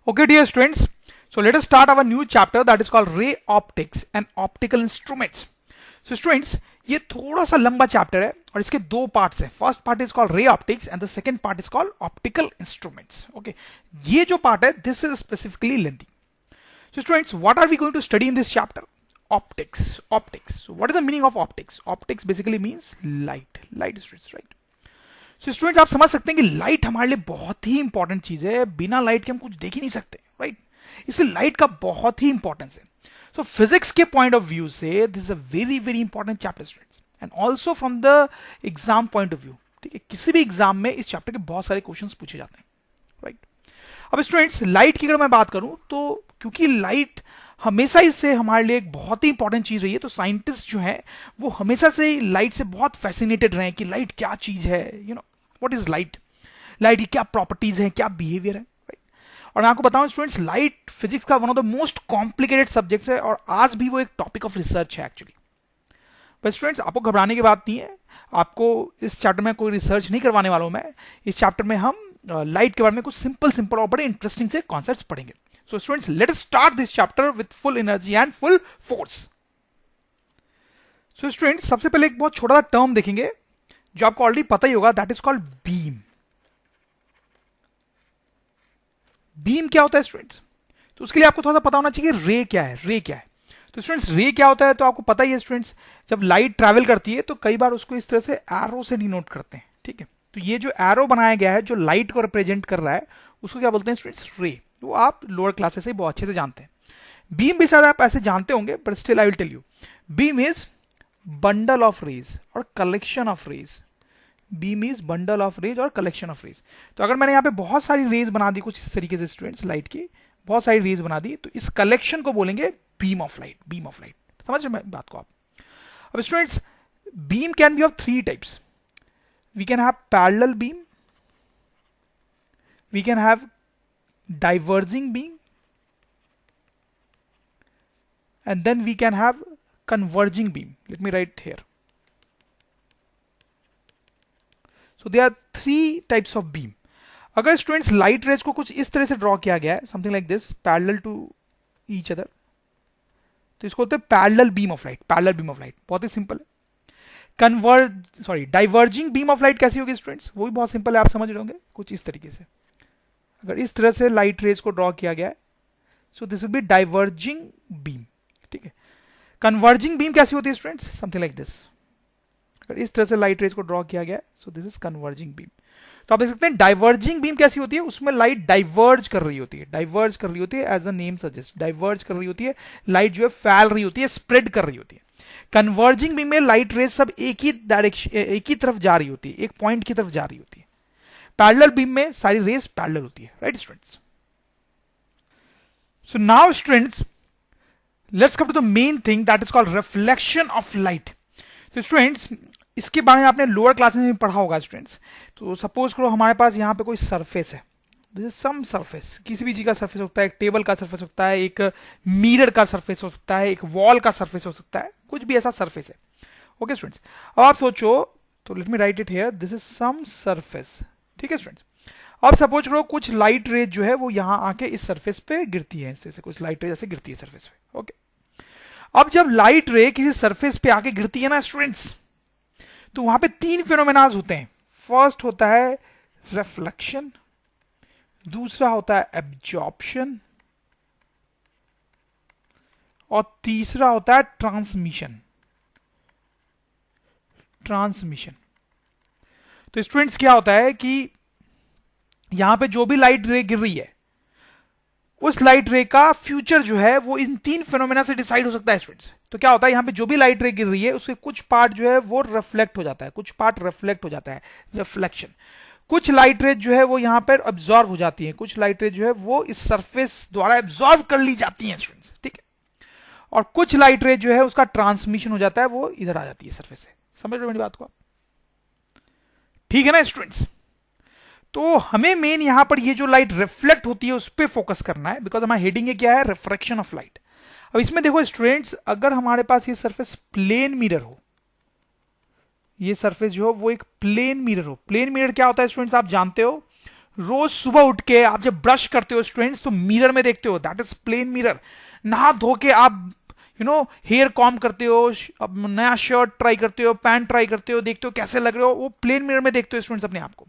Okay, dear students, so let us start our new chapter that is called ray optics and optical instruments. So students, ये थोड़ा सा लंबा chapter है और इसके दो पार्ट्स हैं. First part is called ray optics and the second part is called optical instruments. Okay, ये जो पार्ट है this is specifically lengthy. So students, what are we going to study in this chapter? Optics. Optics. So what is the meaning of optics? Optics basically means light. Light students, right? So students आप समझ सकते हैं कि light हमारे लिए बहुत ही important चीज है. बिना लाइट के हम कुछ देख ही नहीं सकते, राइट? इसलिए लाइट का बहुत ही इंपॉर्टेंस है. सो फिजिक्स के पॉइंट ऑफ व्यू से this is a very very important chapter students, and also from the exam point of view. ठीक है, किसी भी एग्जाम में इस चैप्टर के बहुत सारे क्वेश्चंस पूछे जाते हैं, राइट? अब स्टूडेंट्स लाइट की अगर मैं बात करूं तो क्योंकि लाइट हमेशा इससे हमारे लिए एक बहुत ही इंपॉर्टेंट चीज रही है, तो साइंटिस्ट जो है वो हमेशा से लाइट से बहुत फैसिनेटेड रहे कि लाइट क्या चीज है, you know what is light, light की क्या प्रॉपर्टीज है, क्या बिहेवियर है, राइट? और मैं आपको बताऊं स्टूडेंट्स, लाइट फिजिक्स का one of the most complicated subjects है और आज भी वो एक टॉपिक ऑफ रिसर्च है एक्चुअली. बट स्टूडेंट्स आपको घबराने की बात नहीं है, आपको इस चैप्टर में कोई रिसर्च नहीं करवाने वाला हूं मैं. इस चैप्टर में हम लाइट के बारे में कुछ सिंपल और बड़े इंटरेस्टिंग से कॉन्सेप्ट्स पढ़ेंगे. So students, let us start this chapter with full energy and full force. So students, सबसे पहले एक बहुत छोटा सा टर्म देखेंगे जो आपको ऑलरेडी पता ही होगा, that is called beam. Beam क्या होता है स्टूडेंट्स? तो उसके लिए आपको थोड़ा सा पता होना चाहिए रे क्या है, रे क्या है. तो स्टूडेंट्स रे क्या होता है तो आपको पता ही है स्टूडेंट्स, जब लाइट ट्रैवल करती है तो कई बार उसको इस तरह से एरो से डिनोट करते हैं. ठीक है, तो ये जो एरो बनाया गया है जो लाइट को रिप्रेजेंट कर रहा है उसको क्या बोलते हैं स्टूडेंट्स? रे. वो आप लोअर क्लासेस से बहुत अच्छे से जानते हैं. बीम भी शायद आप ऐसे जानते होंगे, but still I will tell you. Beam is bundle of rays और collection of rays. Beam is bundle of rays और कलेक्शन ऑफ रेज. तो अगर मैंने यहाँ पे बहुत सारी रेज बना दी कुछ इस तरीके से स्टूडेंट्स, लाइट की बहुत सारी रेज बना दी, तो इस कलेक्शन को बोलेंगे beam of light. Beam of light, समझ रहे बात को आप? अब students beam can be of three types. We can have parallel beam, we can have diverging beam, and then we can have converging beam. Let me write here. So there are three types of beam. अगर students light rays को कुछ इस तरह से draw किया गया है, something like this, parallel to each other, तो इसको होते हैं parallel beam of light. Parallel beam of light बहुत ही सिंपल है. डाइवर्जिंग बीम ऑफ लाइट कैसी होगी स्टूडेंट्स? वो भी बहुत सिंपल है, आप समझ रहे होंगे कुछ इस तरीके से. अगर इस तरह से लाइट रेज को ड्रॉ किया गया है, so this will be diverging beam. ठीक है. कन्वर्जिंग बीम कैसी होती है स्टूडेंट्स? Something like this. अगर इस तरह से लाइट रेज को ड्रॉ किया गया है, so this is converging beam. तो आप देख सकते हैं डाइवर्जिंग बीम कैसी होती है, उसमें लाइट डाइवर्ज कर रही होती है. डाइवर्ज कर रही होती है as a name suggest, diverge कर रही होती है. लाइट जो है फैल रही होती है, स्प्रेड कर रही होती है. कन्वर्जिंग बीम में लाइट रेज सब एक ही डायरेक्शन, एक ही तरफ जा रही होती है, एक पॉइंट की तरफ जा रही होती है. पैरेलल बीम में सारी रेज पैरेलल होती है, right students? So now students let's come to the main thing that is called reflection of light. तो स्टूडेंट्स इसके बारे में आपने लोअर क्लासेस में पढ़ा होगा स्टूडेंट्स. तो सपोज करो हमारे पास यहाँ पे कोई सरफेस है, दिस इज सम सरफेस, किसी भी चीज का सरफेस होता है, एक टेबल का सरफेस होता है, एक मिरर का सरफेस हो सकता है, एक वॉल का सरफेस हो सकता है, कुछ भी ऐसा सरफेस है. ओके स्टूडेंट्स, अब आप सोचो, तो let me write it here, this is some surface. ठीक है स्टूडेंट्स, अब सपोज करो कुछ लाइट रेज जो है वो यहां आके इस सरफेस पे गिरती है, इस तरह से कुछ लाइट रेज ऐसे गिरती है सरफेस पे. ओके, अब जब लाइट रे किसी सरफेस पे आके गिरती है ना स्टूडेंट्स, तो वहां पे तीन फिनोमेनाज होते हैं. फर्स्ट होता है रिफ्लेक्शन, दूसरा होता है एब्जॉर्प्शन, और तीसरा होता है ट्रांसमिशन. ट्रांसमिशन. तो स्टूडेंट्स क्या होता है कि यहां पे जो भी लाइट रे गिर रही है, उस लाइट रे का फ्यूचर जो है वो इन तीन फिनोमेना से डिसाइड हो सकता है स्टूडेंट्स. तो क्या होता है, यहां पे जो भी लाइट रे गिर रही है उसके कुछ पार्ट जो है वो रिफ्लेक्ट हो जाता है, कुछ पार्ट रिफ्लेक्ट हो जाता है, रिफ्लेक्शन. कुछ लाइट रे जो है वो यहां पर ऑब्जॉर्व हो जाती है, कुछ लाइट रे जो है वो इस सरफेस द्वारा ऑब्जॉर्व कर ली जाती है स्टूडेंट्स. ठीक है, और कुछ लाइट रे जो है उसका ट्रांसमिशन हो जाता है, वो इधर आ जाती है सरफेस से. समझ रहे मेरी बात को आप? ठीक है ना स्टूडेंट्स? तो हमें मेन यहां पर ये जो लाइट रिफ्लेक्ट होती है उस पर फोकस करना है, बिकॉज हमारा हेडिंग क्या है? Refraction of light. अब इसमें देखो स्टूडेंट्स, अगर हमारे पास ये सरफेस प्लेन मिरर हो, ये सरफेस जो हो वो एक प्लेन मिरर हो. प्लेन मिरर क्या होता है स्टूडेंट्स? आप जानते हो रोज सुबह उठ के आप जब ब्रश करते हो स्टूडेंट्स तो मिरर में देखते हो, दैट इज प्लेन मिरर। नहा धो के आप हेयर कॉम करते हो, अब नया शर्ट ट्राई करते हो, पैंट ट्राई करते हो, देखते हो कैसे लग रहे हो, वो प्लेन मिरर में देखते हो स्टूडेंट्स अपने आप को।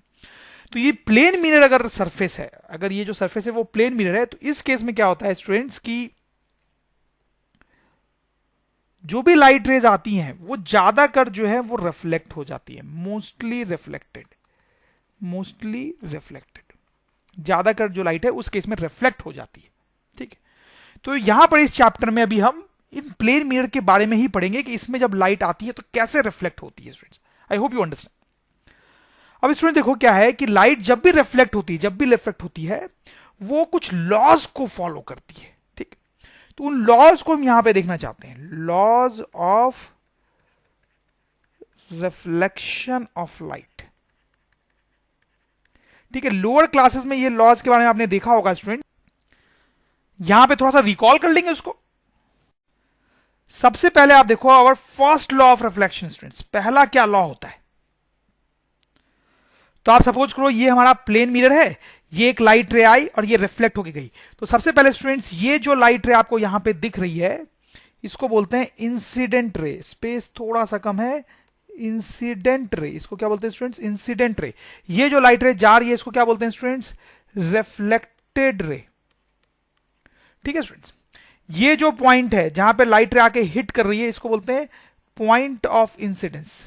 तो ये प्लेन मिरर अगर सरफेस है, अगर ये जो सरफेस है वो प्लेन मिरर है, तो इस केस में क्या होता है स्टूडेंट्स की जो भी लाइट रेज आती हैं वो ज्यादातर जो है वो रिफ्लेक्ट हो जाती है, मोस्टली रिफ्लेक्टेड, मोस्टली रिफ्लेक्टेड, ज्यादातर जो लाइट है उस केस में रिफ्लेक्ट हो जाती है। ठीक है, तो यहां पर इस चैप्टर में अभी हम इन प्लेन मिरर के बारे में ही पढ़ेंगे कि इसमें जब लाइट आती है तो कैसे रिफ्लेक्ट होती है students. I hope you understand. अब स्टूडेंट देखो क्या है कि लाइट जब भी रिफ्लेक्ट होती है, जब भी रिफ्लेक्ट होती है वो कुछ लॉज को फॉलो करती है। ठीक, तो उन लॉज को हम यहां पे देखना चाहते हैं, laws of reflection of light. ठीक है, लोअर क्लासेस में ये लॉज के बारे में आपने देखा होगा स्टूडेंट, यहां पे थोड़ा सा रिकॉल कर लेंगे उसको। सबसे पहले आप देखो our first law of reflection students, पहला क्या लॉ होता है। तो आप सपोज करो ये हमारा प्लेन मिरर है, ये एक लाइट रे आई और ये रिफ्लेक्ट होके गई। तो सबसे पहले स्टूडेंट्स ये जो लाइट रे आपको यहां पे दिख रही है इसको बोलते हैं इंसिडेंट रे, स्पेस थोड़ा सा कम है, इंसिडेंट रे, इसको क्या बोलते हैं स्टूडेंट्स, इंसिडेंट रे। ये जो लाइट रे जा रही है इसको क्या बोलते हैं स्टूडेंट्स, रिफ्लेक्टेड रे। ठीक है स्टूडेंट्स, ये जो पॉइंट है जहां पे लाइट रे आके हिट कर रही है इसको बोलते हैं point of incidence,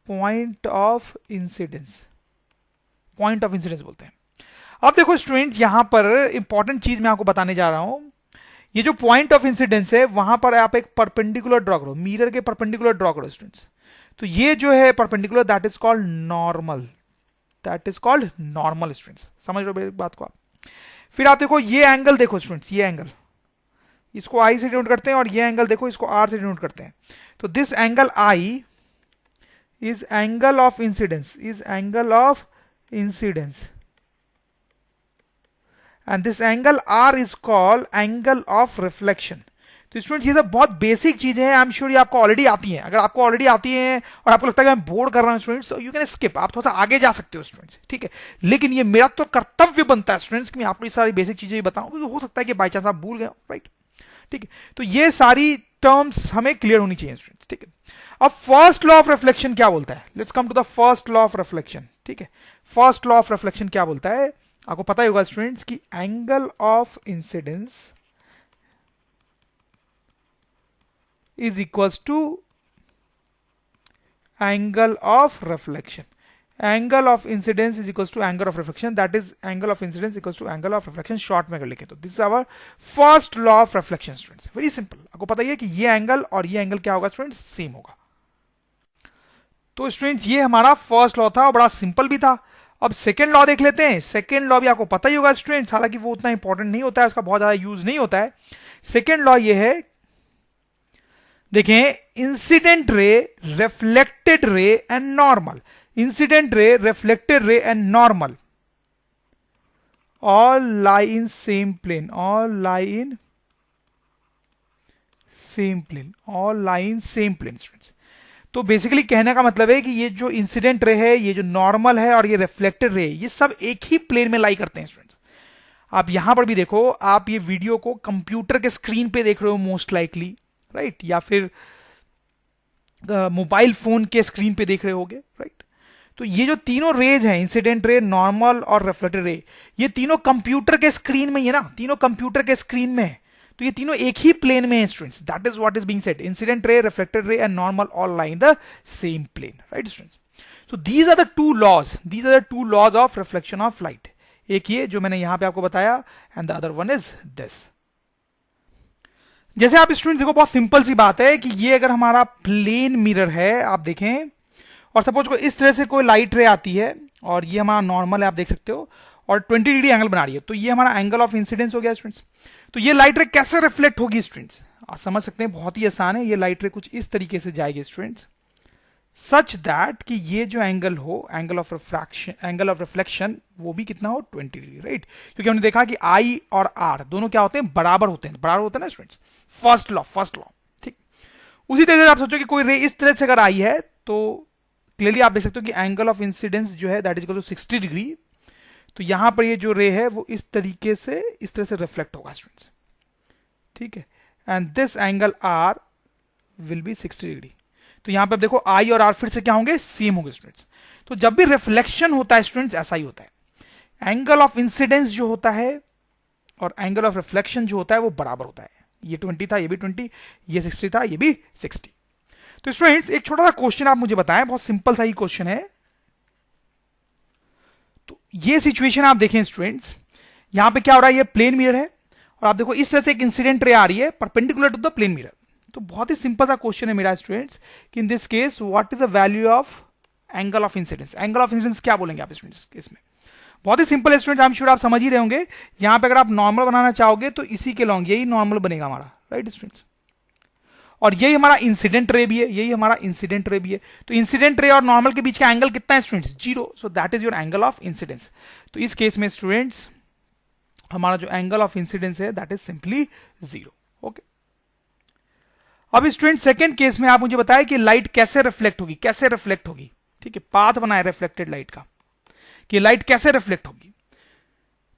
point of incidence, point of incidence बोलते हैं। अब देखो स्टूडेंट्स यहां पर इंपॉर्टेंट चीज मैं आपको बताने जा रहा हूं, ये जो पॉइंट ऑफ इंसिडेंस है वहां पर आप एक परपेंडिकुलर ड्रॉ करो, मिरर के परपेंडिकुलर ड्रॉ करो स्टूडेंट्स। तो ये जो है perpendicular that is called normal, that is called normal students, समझ रहे हो मेरी बात को आप। फिर आप देखो ये एंगल देखो स्टूडेंट्स, ये एंगल इसको आई से डिनोट करते हैं और ये एंगल देखो इसको आर से डिनोट करते हैं। तो this angle I is angle of incidence, is angle of incidence, and this angle R is called angle of reflection. तो स्टूडेंट्स ये सब बहुत बेसिक चीजें हैं, आई एम श्योर ये आपको ऑलरेडी आती हैं। अगर आपको ऑलरेडी आती हैं और आपको लगता है कि मैं बोर्ड कर रहा हूं स्टूडेंट्स तो यू कैन स्किप, आप थोड़ा सा आगे जा सकते हो स्टूडेंट्स। ठीक है, लेकिन ये मेरा तो कर्तव्य बनता है स्टूडेंट्स कि मैं आपको ये सारी बेसिक चीजें बताऊं, क्योंकि हो सकता है कि बाई चांस आप भूल गए, राइट। ठीक है, तो ये सारी टर्म्स हमें क्लियर होनी चाहिए स्टूडेंट्स। ठीक है, अब फर्स्ट लॉ ऑफ रिफ्लेक्शन क्या बोलता है, let's come to the first law of reflection. ठीक है, फर्स्ट लॉ ऑफ रिफ्लेक्शन क्या बोलता है, आपको पता ही होगा स्टूडेंट्स कि angle of incidence is equals to angle of reflection, angle of incidence is equals to angle of reflection, that is angle of incidence equals to angle of reflection, short में अगर लिखे तो this is our first law of reflection students, very simple. आपको पता ही है कि ये angle और ये एंगल क्या होगा स्टूडेंट्स, सेम होगा। तो स्टूडेंट्स ये हमारा फर्स्ट लॉ था और बड़ा सिंपल भी था। अब सेकेंड लॉ देख लेते हैं। सेकेंड लॉ भी आपको पता ही होगा स्टूडेंट्स, हालांकि वो उतना इंपॉर्टेंट नहीं होता है, उसका बहुत ज्यादा यूज नहीं होता है। सेकेंड लॉ ये है, देखें, incident ray, reflected ray and normal, incident ray, reflected ray and normal all lie in same plane, all lie in same plane, all lie in same plane students. तो basically कहने का मतलब है कि ये जो इंसिडेंट रे है, ये जो नॉर्मल है और ये रिफ्लेक्टेड रे, ये सब एक ही प्लेन में लाई करते हैं स्टूडेंट्स। आप यहां पर भी देखो, आप ये वीडियो को कंप्यूटर के स्क्रीन पे देख रहे हो मोस्ट लाइकली, राइट, या फिर मोबाइल फोन के स्क्रीन पे देख रहे होगे, राइट। तो ये जो तीनों रेज हैं, इंसिडेंट रे, नॉर्मल और रिफ्लेक्टेड रे, ये तीनों कंप्यूटर के स्क्रीन में ही है ना, तीनों कंप्यूटर के स्क्रीन में है। तो ये तीनों एक ही प्लेन में है students, that is what is being said, incident ray, reflected ray and normal all lie in the same plane, right students. So these are the two laws, these are the two laws of reflection of light. एक ये जो मैंने यहां पे आपको बताया and the other one is this. जैसे आप स्टूडेंट्स देखो, बहुत सिंपल सी बात है कि ये अगर हमारा प्लेन मिरर है, आप देखें, और सपोज को इस तरह से कोई लाइट रे आती है और ये हमारा नॉर्मल है, आप देख सकते हो, और 20 डिग्री एंगल बना रही है, तो ये हमारा एंगल ऑफ इंसिडेंस हो गया स्टूडेंट्स। तो ये लाइट रे कैसे रिफ्लेक्ट होगी स्टूडेंट्स, आप समझ सकते हैं, बहुत ही आसान है। ये लाइट रे कुछ इस तरीके से जाएगी स्टूडेंट्स, सच दैट कि ये जो एंगल हो, angle of refraction, angle of reflection, वो भी कितना हो, 20 डिग्री, राइट। क्योंकि हमने देखा कि आई और आर दोनों क्या होते हैं, बराबर होते हैं, बराबर होते हैं ना students, first law, first law. ठीक, उसी तरह से आप सोचो कि कोई रे इस तरह से अगर आई है तो क्लियरली आप देख सकते हो कि एंगल ऑफ इंसिडेंस जो है that is equal to 60 degree. तो यहां पर ये जो रे है वो इस तरीके से इस तरह से रिफ्लेक्ट होगा स्टूडेंट्स, ठीक है, and this angle R will be 60 degree. तो यहां पर देखो आई और आर फिर से क्या होंगे, सेम होंगे स्टूडेंट्स। तो जब भी रिफ्लेक्शन होता है स्टूडेंट्स ऐसा ही होता है, एंगल ऑफ इंसिडेंस जो होता है और एंगल ऑफ रिफ्लेक्शन जो होता है वो बराबर होता है। ये 20 था, ये भी 20, ये 60 था, ये भी 60। तो स्टूडेंट्स एक छोटा सा क्वेश्चन आप मुझे बताएं, बहुत सिंपल सा ही क्वेश्चन है। तो ये सिचुएशन आप देखें स्टूडेंट्स, यहां पे क्या हो रहा है, ये प्लेन मिरर है और आप देखो इस तरह से एक इंसिडेंट रे आ रही है perpendicular to the plane mirror. तो बहुत ही सिंपल सा क्वेश्चन है मेरा स्टूडेंट्स कि in this case what is the value of angle of incidence. Angle of incidence क्या बोलेंगे आप स्टूडेंट्स केस में, बहुत ही सिंपल है स्टूडेंट्स, आई एम श्योर आप समझ ही रहे होंगे। यहां पे अगर आप नॉर्मल बनाना चाहोगे तो इसी के लॉन्ग यही नॉर्मल बनेगा हमारा, राइट स्टूडेंट्स, और यही हमारा इंसिडेंट रे भी है, यही हमारा इंसिडेंट रे भी है। तो इंसिडेंट रे और नॉर्मल के बीच का एंगल कितना है students, 0। So that is your angle of incidence. तो इस केस में स्टूडेंट्स हमारा जो एंगल ऑफ इंसिडेंस है दैट इज सिंपली 0। ओके, अब स्टूडेंट सेकंड केस में आप मुझे बताएं कि लाइट कैसे रिफ्लेक्ट होगी, कैसे रिफ्लेक्ट होगी, ठीक है, पाथ बनाए रिफ्लेक्टेड लाइट का कि लाइट कैसे रिफ्लेक्ट होगी।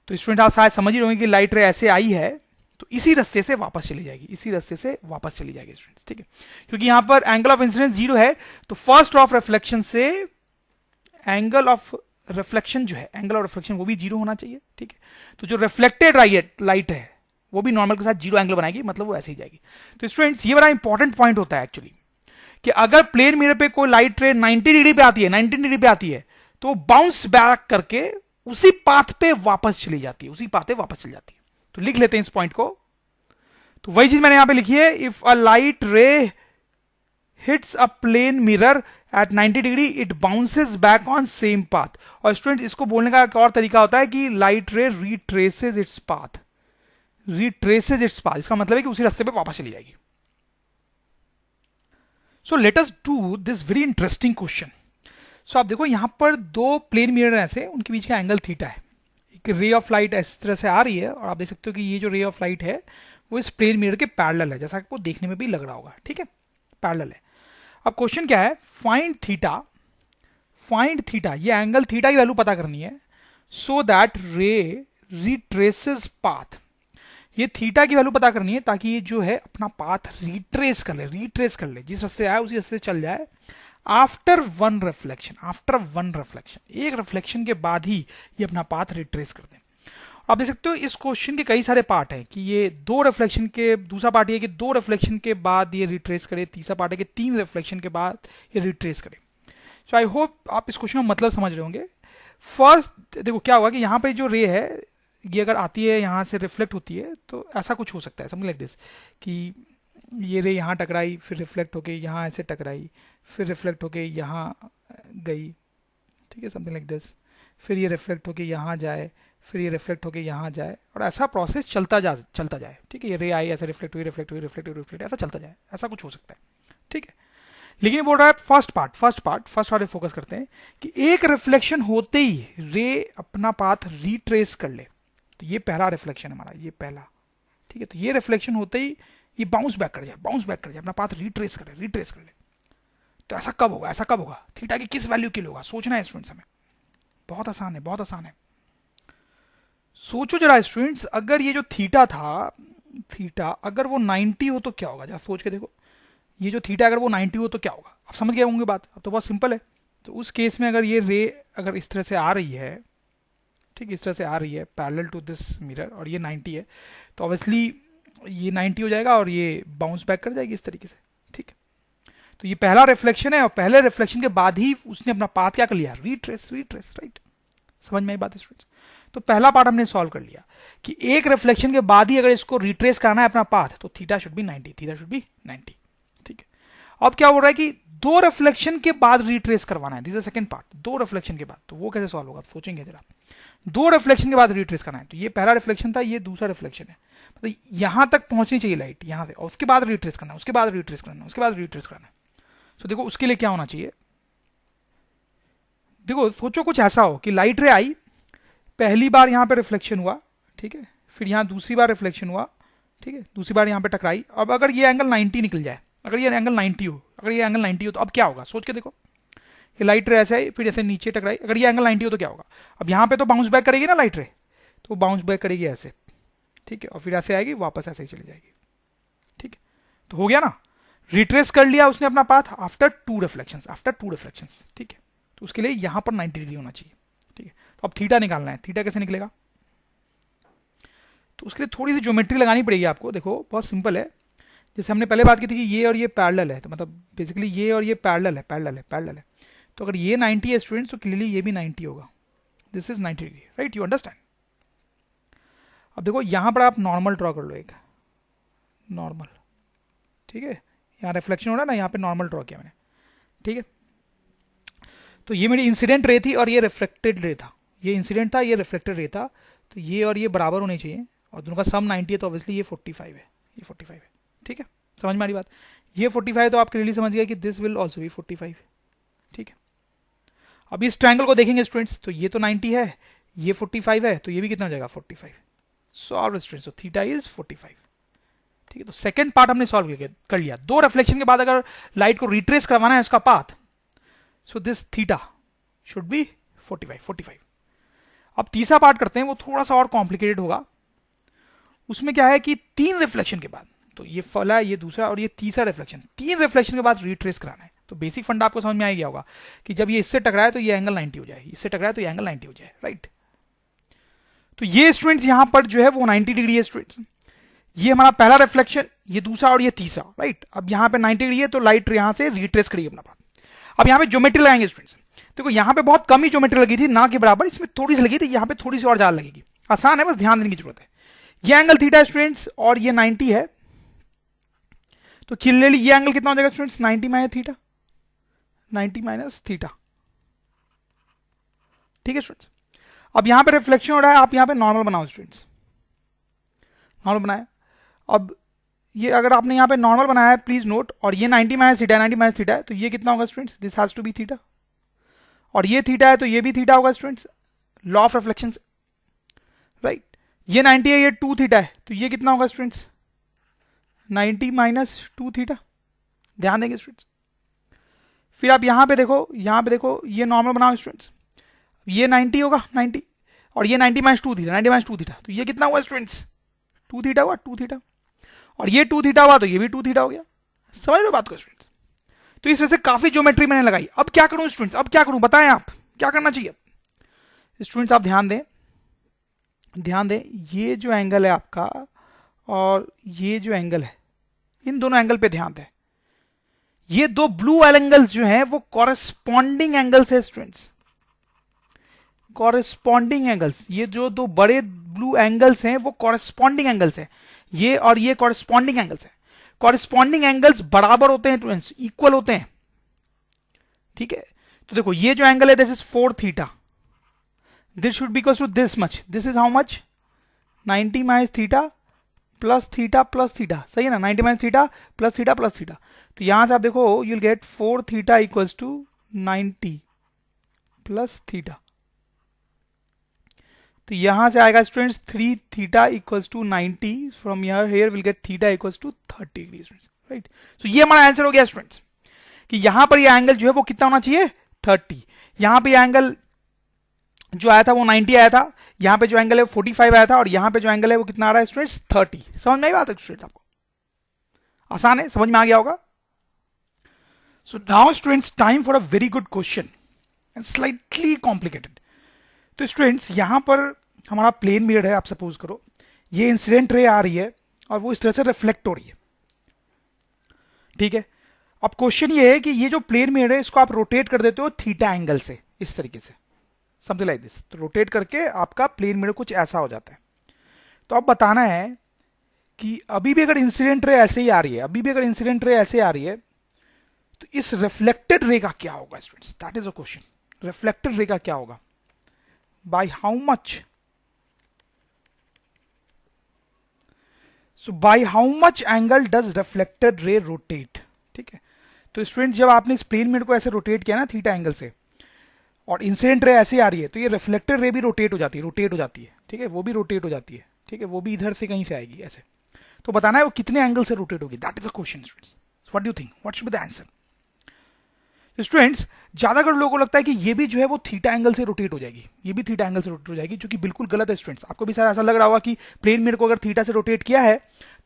तो स्टूडेंट आप शायद समझ ही रहोगे कि लाइट रे ऐसे आई है तो इसी रास्ते से वापस चली जाएगी, इसी रास्ते से वापस चली जाएगी स्टूडेंट्स, ठीक है, क्योंकि यहां पर एंगल ऑफ इंसिडेंस 0 है। तो फर्स्ट ऑफ रिफ्लेक्शन से एंगल ऑफ रिफ्लेक्शन जो है, एंगल ऑफ रिफ्लेक्शन वो भी 0 होना चाहिए, ठीक है। तो जो रिफ्लेक्टेड लाइट है वो भी नॉर्मल के साथ 0 एंगल बनाएगी, मतलब वो ऐसे ही जाएगी। तो स्टूडेंट्स ये बड़ा इंपॉर्टेंट पॉइंट होता है एक्चुअली कि अगर प्लेन मिरर पे कोई लाइट रे 90 डिग्री पे आती है, 90 डिग्री पे आती है तो बाउंस बैक करके उसी पाथ पे वापस चली जाती है, उसी पाथ पे वापस चली जाती है। तो लिख लेते हैं इस पॉइंट को। तो वही चीज मैंने यहां पे लिखी है, if a light ray hits a plane mirror at 90 degree it bounces back on same path. और स्टूडेंट इसको बोलने का एक और तरीका होता है कि लाइट रे retraces its path, retraces its path, इसका मतलब है कि उसी रास्ते पे वापस चली जाएगी। So let us do this very interesting question. So आप देखो यहां पर दो प्लेन मिरर ऐसे, उनके बीच का एंगल थीटा है, एक रे ऑफ लाइट इस तरह से आ रही है और आप देख सकते हो कि ये जो रे ऑफ लाइट है वो इस प्लेन मिरर के पैरेलल है, जैसा आपको देखने में भी लग रहा होगा, ठीक है, पैरेलल है। अब क्वेश्चन क्या है, फाइंड थीटा, ये एंगल थीटा की वैल्यू पता करनी है सो दैट रे रिट्रेसेस पाथ। ये थीटा की वैल्यू पता करनी है ताकि ये जो है अपना पाथ रिट्रेस कर ले, जिस रास्ते आया उसी रास्ते चल जाए आफ्टर वन रिफ्लेक्शन, एक रिफ्लेक्शन के बाद ही ये अपना पाथ रिट्रेस कर दे। आप देख सकते हो इस क्वेश्चन के कई सारे पार्ट हैं कि ये दो रिफ्लेक्शन के, दूसरा पार्ट ये कि दो रिफ्लेक्शन के बाद ये रिट्रेस करे, तीसरा पार्ट है कि 3 रिफ्लेक्शन के बाद ये रिट्रेस करे। सो आई होप आप इस क्वेश्चन का मतलब समझ रहे होंगे। फर्स्ट देखो क्या होगा कि यहाँ पे जो रे है ये अगर आती है यहाँ से रिफ्लेक्ट होती है तो ऐसा कुछ हो सकता है, समथिंग लाइक दिस, कि ये रे यहाँ टकराई, फिर रिफ्लेक्ट होके यहाँ ऐसे टकराई, फिर रिफ्लेक्ट होके यहाँ गई, ठीक है, समथिंग लाइक दिस, फिर ये रिफ्लेक्ट होके यहाँ जाए, फिर ये रिफ्लेक्ट होके यहाँ जाए, और ऐसा प्रोसेस चलता जाए, ठीक है, ये रे आई ऐसे रिफ्लेक्ट हुई, ऐसा चलता जाए, ऐसा कुछ हो सकता है, ठीक है। लेकिन बोल रहा है फर्स्ट पार्ट फोकस करते हैं कि एक रिफ्लेक्शन होते ही रे अपना पाथ रिट्रेस कर ले। तो ये पहला रिफ्लेक्शन है हमारा, ये पहला, ठीक है। तो ये रिफ्लेक्शन होते ही ये बाउंस बैक कर जाए, अपना पाथ रिट्रेस कर ले। तो ऐसा कब होगा, थीटा की किस वैल्यू के लिए होगा, सोचना है स्टूडेंट्स हमें। बहुत आसान है। सोचो जरा स्टूडेंट्स, अगर ये जो थीटा अगर वो 90 हो तो क्या होगा, जरा सोच के देखो। ये जो थीटा अगर वो 90 हो तो क्या होगा, आप समझ गए होंगे बात, अब तो बहुत सिंपल है। तो उस केस में अगर ये रे अगर इस तरह से आ रही है, ठीक, इस तरह से आ रही है पैरेलल टू दिस मिरर, और ये 90 है, तो ऑब्वियसली ये 90 हो जाएगा और ये बाउंस बैक कर जाएगी इस तरीके से, ठीक है। तो ये पहला रिफ्लेक्शन है और पहले रिफ्लेक्शन के बाद ही उसने अपना पाथ क्या कर लिया, रिट्रेस, राइट। समझ में आई बात स्टूडेंट्स। तो पहला पार्ट हमने सॉल्व कर लिया कि एक रिफ्लेक्शन के बाद ही अगर इसको रिट्रेस करना है अपना पाथ तो थीटा शुड बी 90, ठीक है। अब क्या हो रहा है कि दो रिफ्लेक्शन के बाद रिट्रेस करवाना है, दिस इज सेकंड पार्ट, दो रिफ्लेक्शन के बाद। तो वो कैसे सॉल्व होगा, सोचेंगे जरा। दो रिफ्लेक्शन के बाद रिट्रेस करना है, तो ये पहला रिफ्लेक्शन था, ये दूसरा रिफ्लेक्शन है, मतलब यहां तक पहुंचनी चाहिए लाइट यहां से, और उसके बाद रिट्रेस करना है, उसके बाद रिट्रेस करना है। तो देखो उसके लिए क्या होना चाहिए, देखो सोचो कुछ ऐसा हो कि लाइट रे आई, पहली बार यहां पे रिफ्लेक्शन हुआ, ठीक है, फिर यहां दूसरी बार रिफ्लेक्शन हुआ, ठीक है, दूसरी बार यहां पे टकराई। अब अगर ये एंगल 90 निकल जाए, अगर ये एंगल 90 हो तो अब क्या होगा, सोच के देखो। ये लाइट रे ऐसे आई, फिर ऐसे नीचे टकराई, अगर ये एंगल 90 हो तो क्या होगा, अब यहाँ पे तो बाउंस बैक करेगी ना लाइट रे, तो बाउंस बैक करेगी ऐसे, ठीक है, और फिर ऐसे आएगी वापस ऐसे ही चली जाएगी, ठीक है, तो हो गया ना, रिट्रेस कर लिया उसने अपना पाथ आफ्टर टू रिफ्लेक्शंस, ठीक है, तो उसके लिए यहां पर 90 डिग्री होना चाहिए, ठीक है, तो अब थीटा निकालना है, थीटा कैसे निकलेगा, तो उसके लिए थोड़ी सी ज्योमेट्री लगानी पड़ेगी आपको, देखो बहुत सिंपल है, जैसे हमने पहले बात की थी कि ये और ये पैरेलल है, तो मतलब बेसिकली ये और ये पैरेलल है, तो अगर ये 90 है स्टूडेंट्स, तो क्लियरली ये भी 90 होगा, this is 90 degree, right, you understand. अब देखो यहां पर आप नॉर्मल ड्रॉ कर लो, एक नॉर्मल, ठीक है, यहाँ रिफ्लेक्शन हो रहा है ना, यहाँ पे नॉर्मल ड्रॉ किया मैंने, ठीक है, तो ये मेरी इंसिडेंट रे थी और ये रिफ्लेक्टेड रे था, ये इंसिडेंट था, ये रिफ्लेक्टेड रे था, तो ये और ये बराबर होने चाहिए, और दोनों का सम 90 है, तो ऑब्वियसली ये 45 है, ये 45 है, ठीक है, समझ में आ रही बात, ये 45 तो आप क्लियरली समझ गए कि दिस विल ऑल्सो बी 45, ठीक है। अब इस ट्रायंगल को देखेंगे स्टूडेंट्स, तो ये तो 90 है, ये 45 है, तो ये भी कितना हो जाएगा 45, सॉल्व स्टूडेंट्स, तो थीटा इज 45, ठीक है, तो सेकंड पार्ट हमने सॉल्व कर लिया, दो रिफ्लेक्शन के बाद अगर लाइट को रिट्रेस करवाना है उसका path, so this theta should be 45। अब तीसरा पार्ट करते हैं, वो थोड़ा सा और कॉम्प्लिकेटेड होगा, उसमें क्या है कि तीन रिफ्लेक्शन के बाद, तो ये फला, ये दूसरा और ये तीसरा रिफ्लेक्शन, तीन रिफ्लेक्शन के बाद रिट्रेस कराना है, तो बेसिक फंडा आपको समझ में आ गया होगा कि जब ये इससे टकराए तो ये एंगल 90 हो जाए, इससे टकराए तो ये एंगल 90 हो जाए, राइट। तो ये स्टूडेंट्स यहां पर जो है वो 90 डिग्री है स्टूडेंट्स, ये हमारा पहला रिफ्लेक्शन, ये दूसरा और ये तीसरा, राइट। अब यहां पे 90 डिग्री है, तो लाइट यहां से रिट्रेस करेगी अपना पाथ। अब यहां पे ज्योमेट्री लगाएंगे स्टूडेंट्स, देखो यहां पे बहुत कम ही ज्योमेट्री लगी थी, ना के बराबर, इसमें थोड़ी सी लगी थी, यहां पे थोड़ी सी और ज्यादा लगेगी, आसान है, बस ध्यान देने की जरूरत है। ये एंगल थीटा स्टूडेंट्स और ये 90 है, तो क्लियरली ये एंगल कितना हो जाएगा students, 90 minus theta, 90 minus theta, ठीक है स्टूडेंट्स। अब यहां पे रिफ्लेक्शन हो रहा है, आप यहां पे नॉर्मल बनाओ स्टूडेंट्स, नॉर्मल बनाया, अब ये अगर आपने यहां पे नॉर्मल बनाया है प्लीज नोट, और ये 90 माइनस थीटा, 90 माइनस थीटा है, तो ये कितना होगा students, this has to be theta, और ये थीटा है तो ये भी थीटा होगा स्टूडेंट्स, लॉ ऑफ रिफ्लेक्शन से, राइट। ये 90 है, ये 2 थीटा है, तो ये कितना होगा स्टूडेंट्स, 90 माइनस 2 थीटा, ध्यान देंगे स्टूडेंट्स। फिर आप यहां पे देखो ये नॉर्मल बनाओ स्टूडेंट्स, ये 90 होगा 90, और ये 90 माइनस 2 थीटा, 90 माइनस 2 थीटा, तो ये कितना हुआ स्टूडेंट्स, 2 थीटा हुआ, 2 थीटा, और ये 2 थीटा हुआ तो ये भी 2 थीटा हो गया, समझ लो बात को स्टूडेंट्स। तो इस वजह से काफी ज्योमेट्री मैंने लगाई, अब क्या करूं स्टूडेंट्स, अब क्या करूं बताएं आप, क्या करना चाहिए स्टूडेंट्स, आप ध्यान दें, ये जो एंगल है आपका और ये जो एंगल है, इन दोनों एंगल पे ध्यान दें, ये दो ब्लू एंगल्स जो हैं वो कॉरेस्पॉन्डिंग एंगल्स है स्टूडेंट्स, कॉरेस्पॉन्डिंग एंगल्स, ये जो दो बड़े ब्लू एंगल्स हैं वो कॉरेस्पॉन्डिंग एंगल्स हैं, ये और ये कॉरेस्पॉन्डिंग एंगल्स हैं, कॉरेस्पॉन्डिंग एंगल्स बराबर होते हैं स्टूडेंट्स, इक्वल होते हैं, ठीक है। तो देखो ये जो एंगल है this is 4 theta, this should be equal to this much, this is how much, 90 minus theta plus theta, सही है ना, 90 माइनस थीटा प्लस थीटा, तो यहां से आप देखो you will get 4 theta equals to 90 plus theta, तो यहां से आएगा students 3 theta equals to 90, from here will get theta equals to 30 degree students, right. So ये हमारा आंसर हो गया स्टूडेंट्स, कि यहां पर ये एंगल जो है वो कितना होना चाहिए 30, यहां पे एंगल जो आया था वो 90 आया था, यहां पे जो एंगल है 45 आया था, और यहां पे जो एंगल है वो कितना आ रहा है स्टूडेंट्स 30, समझ में आई बात है स्टूडेंट्स, आपको आसान है, समझ में आ गया होगा। सो now students time for a very good question and slightly complicated. तो स्टूडेंट्स यहां पर हमारा प्लेन मिरर है, आप सपोज करो ये इंसिडेंट रे आ रही है और वो इस तरह से रिफ्लेक्ट हो रही है, ठीक है। अब क्वेश्चन ये है कि ये जो प्लेन मिरर है इसको आप रोटेट कर देते हो थीटा एंगल से, इस तरीके से, समथिंग लाइक दिस, तो रोटेट करके आपका प्लेन मिरर कुछ ऐसा हो जाता है। तो अब बताना है कि अभी भी अगर इंसिडेंट रे ऐसे ही आ रही है, तो इस रिफ्लेक्टेड रे का क्या होगा students, that is a question, reflected ray का क्या होगा, by how much, so by how much angle does reflected ray rotate, ठीक है। तो स्टूडेंट्स जब आपने इस प्लेन मिरर को ऐसे रोटेट किया ना थीटा एंगल से, और इंसिडेंट रे ऐसे आ रही है, तो ये रिफ्लेक्टेड रे भी रोटेट हो जाती है, ठीक है, वो भी रोटेट हो जाती है, ठीक है, वो भी इधर से कहीं से आएगी ऐसे, तो बताना है वो कितने एंगल से रोटेट होगी, that is a question students, what do you think, what should be the answer. Students ज्यादातर लोगों को लगता है कि ये भी जो है वो थीटा एंगल से रोटेट हो जाएगी, ये भी थीटा एंगल से रोटेट हो जाएगी, जो कि बिल्कुल गलत है स्टूडेंट्स। आपको भी शायद ऐसा लग रहा होगा कि प्लेन मिरर को अगर थीटा से रोटेट किया है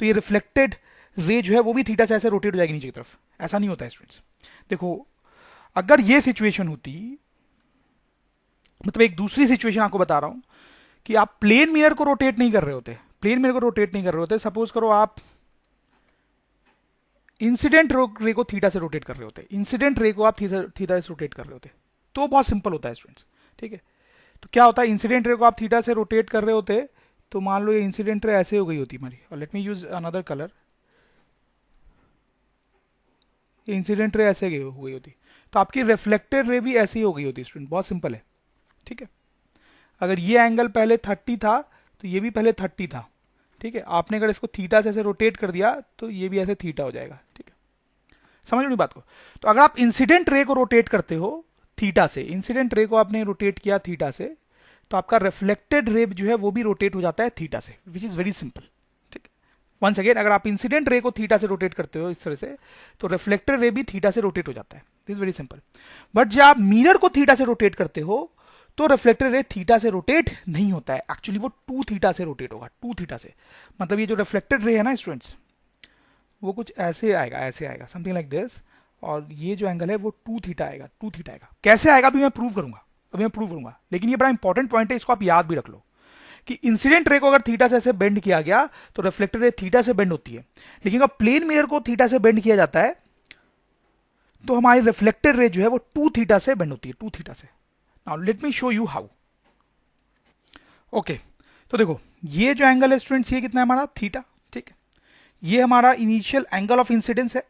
तो ये रिफ्लेक्टेड रे जो है वो भी थीटा से ऐसे रोटेट हो जाएगी नीचे की तरफ। ऐसा नहीं होता है स्टूडेंट्स। देखो अगर ये सिचुएशन होती, मतलब एक दूसरी सिचुएशन आपको बता रहा हूं कि आप प्लेन मिरर को रोटेट नहीं कर रहे होते, प्लेन मिरर को रोटेट नहीं कर रहे होते, सपोज करो आप इंसिडेंट रे को थीटा से रोटेट कर रहे होते, इंसिडेंट रे को आप थीटा से रोटेट कर रहे होते, तो बहुत सिंपल होता है स्टूडेंट्स। ठीक है, तो क्या होता है, इंसिडेंट रे को आप थीटा से रोटेट कर रहे होते, तो मान लो ये इंसिडेंट रे ऐसे हो गई होती हमारी, और let me use another colour, incident ray ऐसे हो गई होती, तो आपकी रिफ्लेक्टेड रे भी ऐसे ही हो गई होती स्टूडेंट। बहुत सिंपल है। ठीक है, अगर ये एंगल पहले 30 था तो ये भी पहले 30 था। ठीक है, आपने अगर इसको थीटा से ऐसे रोटेट कर दिया तो ये भी ऐसे थीटा हो जाएगा। ठीक है, समझ लो बात को। तो अगर आप इंसिडेंट रे को रोटेट करते हो थीटा से, इंसिडेंट रे को आपने रोटेट किया थीटा से, तो आपका रिफ्लेक्टेड रे जो है वो भी रोटेट हो जाता है थीटा से, विच इज वेरी सिंपल। ठीक है, वंस अगेन अगर आप इंसिडेंट रे को थीटा से रोटेट करते हो इस तरह से, तो रिफ्लेक्टेड रे भी थीटा से रोटेट हो जाता है। This is very simple. But जब आप मिरर को थीटा से रोटेट करते हो तो रिफ्लेक्टेड रे थीटा से रोटेट नहीं होता है, एक्चुअली वो 2 थीटा से रोटेट होगा, 2 थीटा से। मतलब ये जो रिफ्लेक्टेड रे है ना स्टूडेंट्स, वो कुछ ऐसे आएगा, ऐसे आएगा, समथिंग लाइक दिस, और ये जो एंगल है वो 2 थीटा आएगा, 2 थीटा आएगा। कैसे आएगा अभी मैं प्रूव करूंगा, अभी मैं प्रूव करूंगा, लेकिन ये बड़ा इंपॉर्टेंट पॉइंट है, इसको आप याद भी रख लो कि इंसिडेंट रे को अगर थीटा से ऐसे बेंड किया गया तो रिफ्लेक्टेड रे थीटा से बेंड होती है, लेकिन अगर प्लेन मिरर को थीटा से बेंड किया जाता है तो हमारी रिफ्लेक्टेड रे जो है वो 2 थीटा से बेंड होती है, 2 थीटा से। Now let me show you how. Okay, तो देखो ये जो एंगल है स्टूडेंट्स, ये कितना है हमारा थीटा। ठीक है, ये हमारा इनिशियल एंगल ऑफ इंसिडेंस है,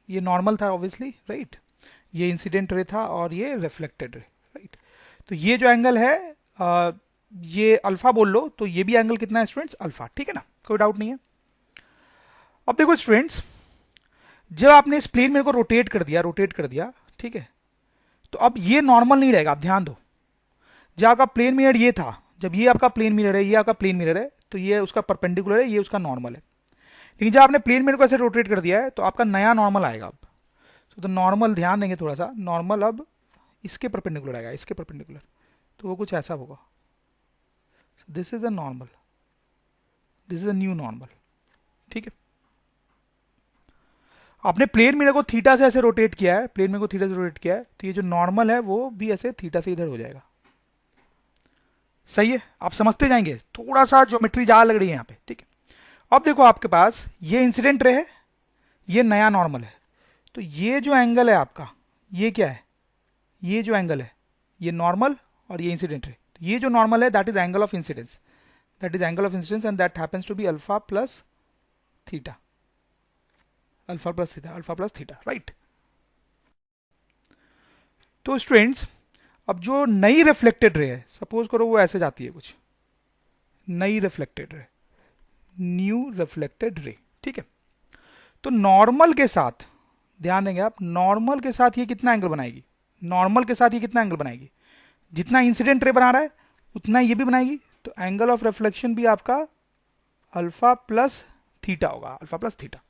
ये नॉर्मल था ऑब्वियसली, राइट। ये इंसिडेंट रे था और ये रिफ्लेक्टेड रे, राइट। तो ये जो एंगल है ये अल्फा बोल लो, तो ये भी एंगल कितना है स्टूडेंट्स, अल्फा। ठीक है ना, कोई डाउट नहीं है। अब देखो स्टूडेंट्स, जब आपने इस प्लेन मिरर को रोटेट कर दिया, रोटेट कर दिया, ठीक है, तो अब ये नॉर्मल नहीं रहेगा। आप ध्यान दो, जब आपका प्लेन मिरर ये था, जब ये आपका प्लेन मिरर है, ये आपका प्लेन मिरर है, तो ये उसका परपेंडिकुलर है, ये उसका नॉर्मल है। लेकिन जब आपने प्लेन मिरर को ऐसे रोटेट कर दिया है तो आपका नया नॉर्मल आएगा अब। तो नॉर्मल ध्यान देंगे थोड़ा सा, नॉर्मल अब इसके परपेंडिकुलर आएगा, इसके परपेंडिकुलर, तो वो कुछ ऐसा होगा। This is a normal, this is a new normal. ठीक है, आपने प्लेन मिरर को थीटा से ऐसे रोटेट किया है, प्लेन मिरर को थीटा से रोटेट किया है, तो ये जो नॉर्मल है वो भी ऐसे थीटा से इधर हो जाएगा। सही है, आप समझते जाएंगे, थोड़ा सा ज्योमेट्री ज्यादा लग रही है यहाँ पे। ठीक है, अब देखो आपके पास ये इंसिडेंट रे है, ये नया नॉर्मल है, तो ये जो एंगल है आपका, ये क्या है, ये जो एंगल है, ये नॉर्मल और ये इंसिडेंट रे, तो ये जो नॉर्मल है that is angle of incidence, that is angle of incidence, and that happens to be alpha plus theta, alpha plus theta, alpha plus theta, right. तो स्टूडेंट्स अब जो नई रिफ्लेक्टेड रे है, suppose करो वो ऐसे जाती है कुछ, नई reflected ray, new reflected ray. ठीक है, तो नॉर्मल के साथ ध्यान देंगे आप, नॉर्मल के साथ ये कितना एंगल बनाएगी, नॉर्मल के साथ ये कितना एंगल बनाएगी, जितना इंसिडेंट रे बना रहा है उतना ये भी बनाएगी, तो एंगल ऑफ रिफ्लेक्शन भी आपका अल्फा प्लस थीटा होगा, अल्फा प्लस थीटा।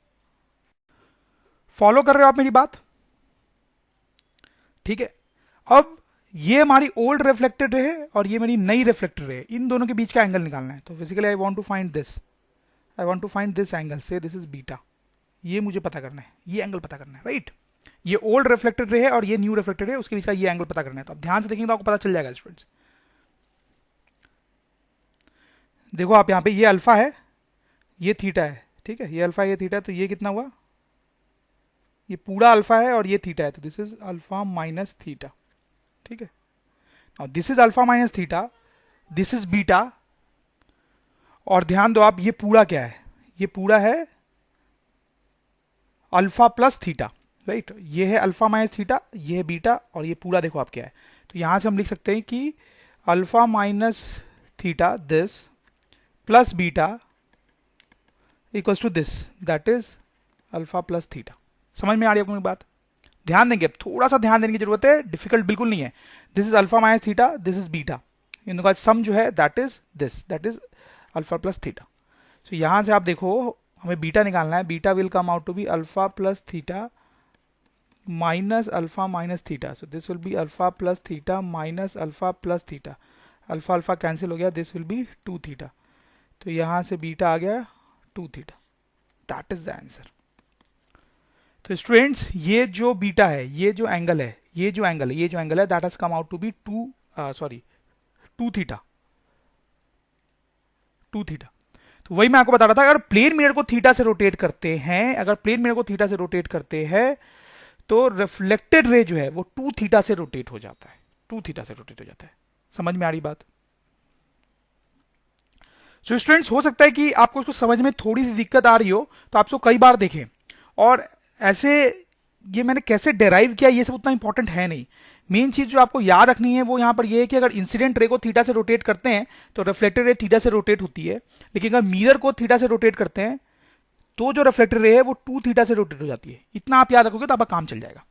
फॉलो कर रहे हो आप मेरी बात? ठीक है, अब ये हमारी ओल्ड रिफ्लेक्टेड रे है और ये मेरी नई रिफ्लेक्टेड रे है, इन दोनों के बीच का एंगल निकालना है। तो basically I want to find this, I want to find this angle, say this is beta, ये मुझे पता करना है, ये एंगल पता करना है, राइट। ये ओल्ड रिफ्लेक्टेड रे है और ये न्यू रिफ्लेक्टेड रे है, उसके बीच का ये एंगल पता करना है। तो अब ध्यान से देखेंगे तो आपको पता चल जाएगा स्टूडेंट्स। देखो आप यहाँ पे, ये अल्फा है, ये थीटा है, ठीक है, ये अल्फा ये थीटा है, तो ये कितना हुआ, ये पूरा अल्फा है और ये थीटा है, तो this is alpha minus theta. ठीक है, और this is alpha minus theta, this is beta, और ध्यान दो आप, ये पूरा क्या है, ये पूरा है अल्फा प्लस थीटा, राइट। ये है अल्फा माइनस थीटा, ये है बीटा, और ये पूरा देखो आप क्या है। तो यहां से हम लिख सकते हैं कि alpha minus theta this plus beta equals to this, that is alpha plus theta. समझ में आ रही है आपको मेरी बात? ध्यान देंगे, अब थोड़ा सा ध्यान देने की जरूरत है, डिफिकल्ट बिल्कुल नहीं है। This is alpha minus theta, this is beta, इनका सम जो है that is this, that is alpha plus theta. तो यहां से आप देखो, हमें बीटा निकालना है, beta will come out to be alpha plus theta minus alpha minus theta. So this will be alpha plus theta minus alpha plus theta. Alpha alpha cancel हो गया, दिस विल बी 2 थीटा. तो यहां से beta आ गया 2 theta. That is the answer. तो students ये जो beta है, ये जो एंगल है, ये जो एंगल है that has come out to be 2 theta. तो वही मैं आपको बता रहा था, अगर प्लेन मिरर को थीटा से रोटेट करते हैं, तो रिफ्लेक्टेड रे जो है वो 2 थीटा से रोटेट हो जाता है. समझ में आ रही बात? सो स्टूडेंट्स हो सकता है कि आपको इसको समझ में थोड़ी सी दिक्कत आ रही हो, तो आप इसको कई बार देखें. और ऐसे ये मैंने कैसे डेराइव किया ये सब उतना इंपॉर्टेंट है नहीं. मेन चीज जो आपको याद रखनी है वो यहां पर ये है कि अगर इंसिडेंट रे को थीटा से रोटेट करते हैं तो रिफ्लेक्टेड रे थीटा से रोटेट होती है, लेकिन अगर मिरर को थीटा से रोटेट करते हैं तो जो रिफ्लेक्टेड रे है वो 2 थीटा से रोटेट हो जाती है. इतना आप याद रखोगे तो आपका काम चल जाएगा.